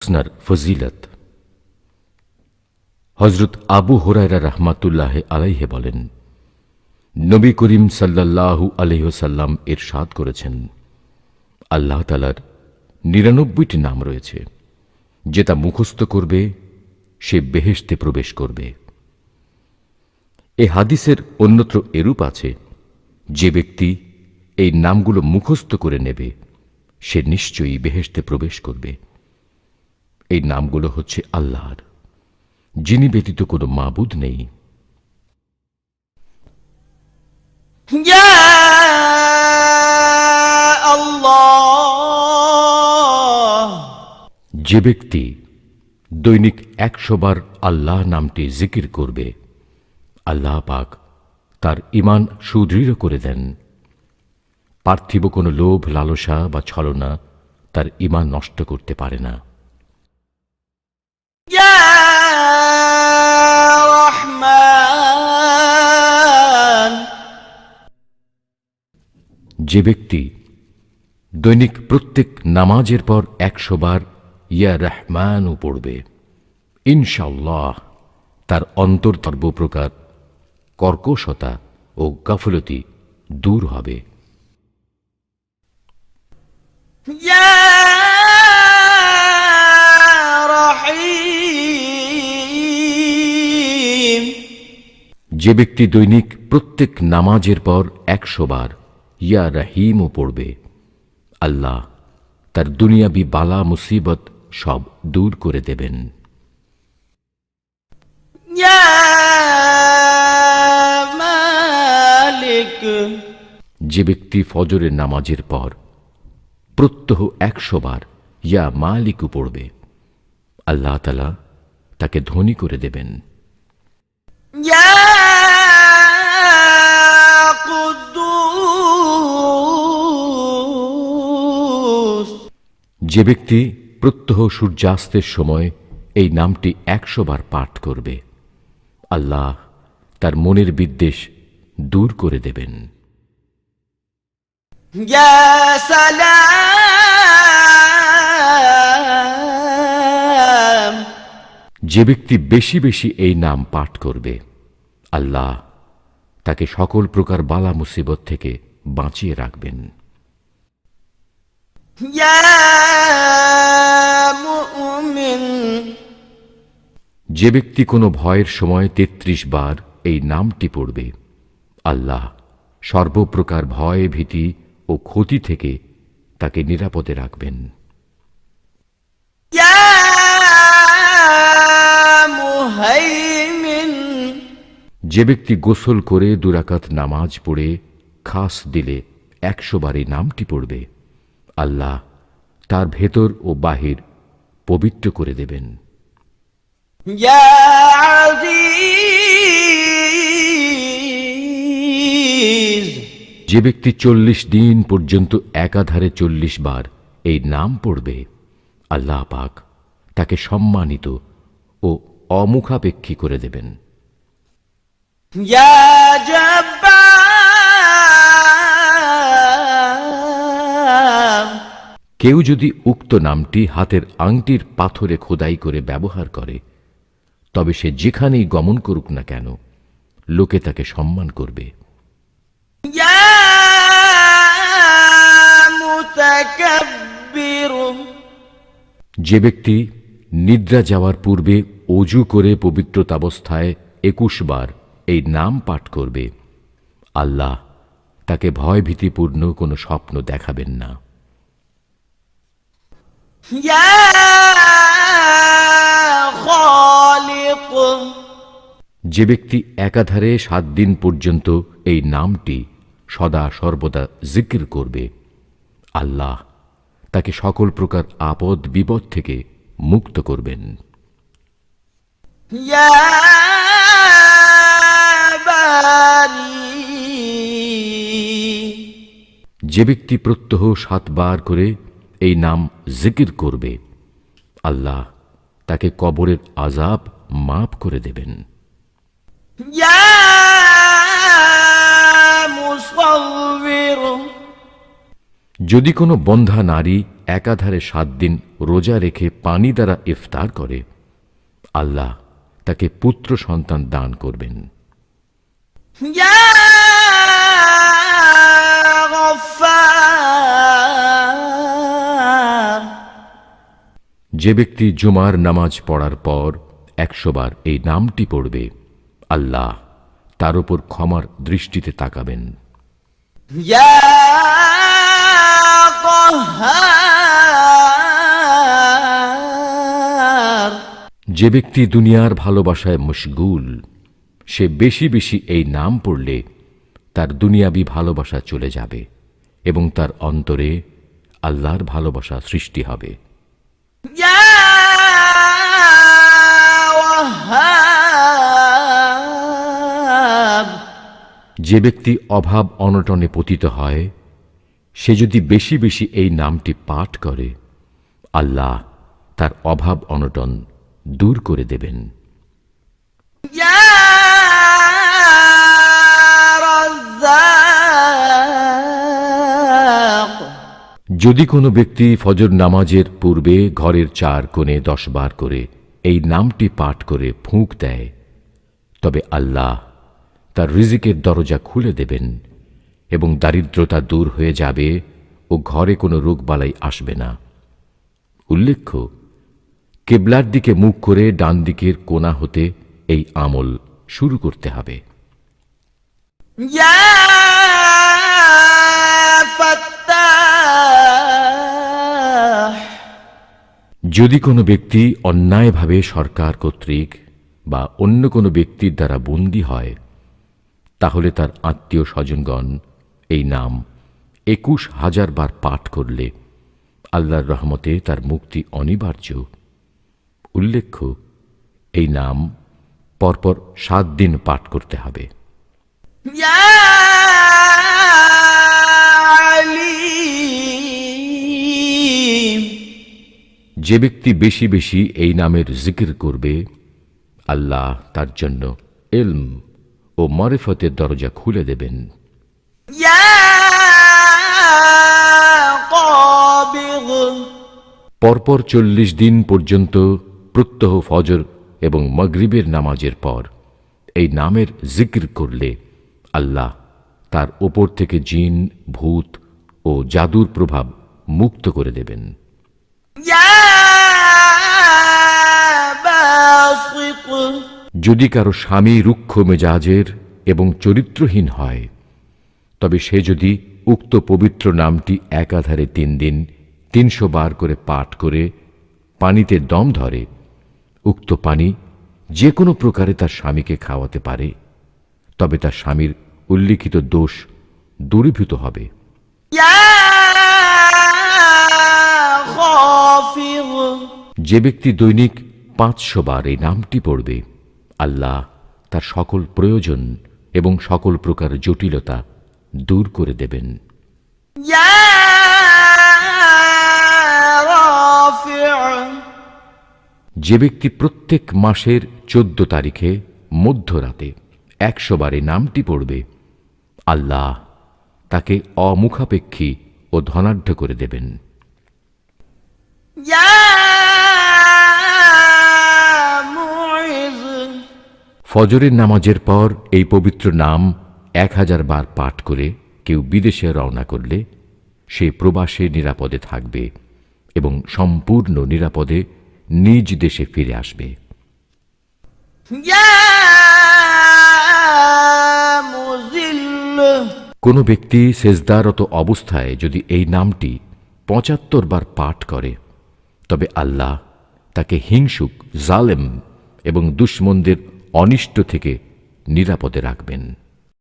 আপনার ফজিলত। হযরত আবু হুরায়রা রাহমাতুল্লাহি আলাইহি বলেন, নবী করিম সাল্লাল্লাহু আলাইহি ওয়াসাল্লাম ইরশাদ করেছেন, আল্লাহ তাআলার ৯৯টি নাম রয়েছে, যেটা মুখস্থ করবে সে বেহেশতে প্রবেশ করবে। এই হাদিসের অন্যত্র এরূপ আছে, যে ব্যক্তি এই নামগুলো মুখস্থ করে নেবে সে নিশ্চয়ই বেহেশতে প্রবেশ করবে। এই নামগুলো হচ্ছে আল্লাহর, যিনি ব্যতীত কোনো মাবুদ নেই। ইয়া আল্লাহ। যে ব্যক্তি দৈনিক ১০০ বার আল্লাহ নামটি জিকির করবে, আল্লাহ পাক তার ঈমান সুদৃঢ় করে দেন। পার্থিব কোনো লোভ, লালসা বা ছলনা তার ঈমান নষ্ট করতে পারে না। ইয়া রহমান। যে ব্যক্তি দৈনিক প্রত্যেক নামাজের পর ১০০ বার ইয়া রহমানও পড়বে, ইনশাআল্লাহ তার অন্তর সর্বপ্রকার কর্কশতা ও গাফলতি দূর হবে। ইয়া রহিম। যে ব্যক্তি দৈনিক প্রত্যেক নামাজের পর ১০০ বার ইয়া রহিমও পড়বে, আল্লাহ তার দুনিয়াবি বালা মুসিবত সব দূর করে দেবেন। ইয়া মালিক। যে ব্যক্তি ফজরের নামাজের পর প্রত্যহ ১০০ বার ইয়া মালিকু পড়বে, আল্লাহ তাআলা তাকে ধনী করে দেবেন। ইয়া কুদ্দুস। যে ব্যক্তি প্রত্যহ সূর্যাস্তের সময় এই নামটি ১০০ বার পাঠ করবে, আল্লাহ তার মনের বিদ্বেষ দূর করে দেবেন। ইয়া সালাম। যে ব্যক্তি বেশি বেশি এই নাম পাঠ করবে, আল্লাহ তাকে সকল প্রকার বালা মুসিবত থেকে বাঁচিয়ে রাখবেন। ইয়া মুমিন। যে ব্যক্তি কোনো ভয়ের সময় ৩৩ বার এই নামটি পড়বে, আল্লাহ সর্বপ্রকার ভয়, ভীতি ও ক্ষতি থেকে তাকে নিরাপদে রাখবেন। ইয়া মুহাইমিন। যে ব্যক্তি গোসল করে ২ রাকাত নামাজ পড়ে খাস দিলে ১০০ বার এই নামটি পড়বে, আল্লাহ তার ভেতর ও বাহির পবিত্র করে দেবেন। ইয়া আজিজ। যে ব্যক্তি ৪০ দিন পর্যন্ত একাধারে ৪০ বার এই নাম পড়বে, আল্লাহ পাক তাকে সম্মানিত ও অমুখাপেক্ষী করে দেবেন। ইয়া জব্বার। কেউ যদি উক্ত নামটি হাতের আংটির পাথরে খোদাই করে ব্যবহার করে, তবে সে যেখানেই গমন করুক না কেন, লোকে তাকে সম্মান করবে। ইয়া মুতাকাব্বির। যে ব্যক্তি নিদ্রা যাওয়ার পূর্বে অজু করে পবিত্রতাবস্থায় ২১ বার এই নাম পাঠ করবে, আল্লাহ তাকে ভয়ভীতিপূর্ণ কোনো স্বপ্ন দেখাবেন না। ইয়া খালিক। যে ব্যক্তি একাধারে ৭ দিন পর্যন্ত এই নামটি সদা সর্বদা জিকির করবে, আল্লাহ তাকে সকল প্রকার আপদ বিপদ থেকে মুক্ত করবেন। ইয়া বারি। যে ব্যক্তি প্রত্যহ ৭ বার করে এই নাম জিকির করবে, আল্লাহ তাকে কবরের আযাব মাফ করে দেবেন। ইয়া মুসাউবির। যদি কোনো বন্ধ্যা নারী একাধারে 7 দিন রোজা রেখে পানি দ্বারা ইফতার করে, আল্লাহ তাকে পুত্র সন্তান দান করবেন। يا غفار যে ব্যক্তি জুমার নামাজ পড়ার পর 100 বার এই নামটি পড়বে, আল্লাহ তার উপর ক্ষমার দৃষ্টিতে তাকাবেন। يا قهار যে ব্যক্তি দুনিয়ার ভালোবাসায় মশগুল, সে বেশি বেশি এই নাম পড়লে তার দুনিয়াবি ভালোবাসা চলে যাবে এবং তার অন্তরে আল্লাহর ভালোবাসা সৃষ্টি হবে। يا وهاب যে ব্যক্তি অভাব অনটনে পতিত হয়, সে যদি বেশি বেশি এই নামটি পাঠ করে, আল্লাহ তার অভাব অনটন দূর করে দেবেন। يا رزاق যদি কোনো ব্যক্তি ফজর নামাজের পূর্বে ঘরের 4 কোণে 10 বার করে এই নামটি পাঠ করে ফুঁক দেয়, তবে আল্লাহ তার রিজিকের দরজা খুলে দেবেন এবং দারিদ্রতা দূর হয়ে যাবে ও ঘরে কোনো রোগবালাই আসবে না। উল্লেখ্য, কিবলার দিকে মুখ করে ডান দিকের কোণা হতে এই আমল শুরু করতে হবে। يا فتاح যদি কোনো ব্যক্তি অন্যায়ভাবে সরকার কর্তৃক বা অন্য কোনো ব্যক্তির দ্বারা বন্দী হয়, তাহলে তার আত্মীয় স্বজনগণ এই নাম 21,000 বার পাঠ করলে আল্লাহর রহমতে তার মুক্তি অনিবার্য। উল্লেখ্য, এই নাম পরপর 7 দিন পাঠ করতে হবে। يا عليم যে ব্যক্তি বেশি বেশি এই নামের জিকির করবে, আল্লাহ তার জন্য ইলম ও মারিফতের দরজা খুলে দেবেন। يا قابض পরপর 40 দিন পর্যন্ত প্রত্যহ ফজর এবং মাগরিবের নামাজের পর এই নামের জিকির করলে আল্লাহ তার ওপর থেকে জিন, ভূত ও জাদুর প্রভাব মুক্ত করে দেবেন। يا باسط যদি কারো স্বামী রুক্ষ মেজাজের এবং চরিত্রহীন হয়, তবে সে যদি উক্ত পবিত্র নামটি একাধারে 3 দিন 300 বার করে পাঠ করে পানিতে দম ধরে, উক্ত পানি যে কোনো প্রকারে তার স্বামীকে খাওয়াতে পারে, তবে তার স্বামীর উল্লিখিত দোষ দূরীভূত হবে। يا خافض যে ব্যক্তি দৈনিক 500 বার এই নামটি পড়বে, আল্লাহ তার সকল প্রয়োজন এবং সকল প্রকার জটিলতা দূর করে দেবেন। يا رافع যে ব্যক্তি প্রত্যেক মাসের 14 তারিখে মধ্যরাতে 100 বার এই নামটি পড়বে, আল্লাহ তাকে অমুখাপেক্ষী ও ধনাঢ্য করে দেবেন। يا معز ফজরের নামাজের পর এই পবিত্র নাম 1000 বার পাঠ করে কেউ বিদেশে রওনা করলে সে প্রবাসে নিরাপদে থাকবে এবং সম্পূর্ণ নিরাপদে নিজ দেশে ফিরে আসবে। يا مذل কোনো ব্যক্তি সেজদারত অবস্থায় যদি এই নামটি 75 বার পাঠ করে, তবে আল্লাহ তাকে হিংসুক, জালেম এবং দুশমনদের অনিষ্ট থেকে নিরাপদে রাখবেন।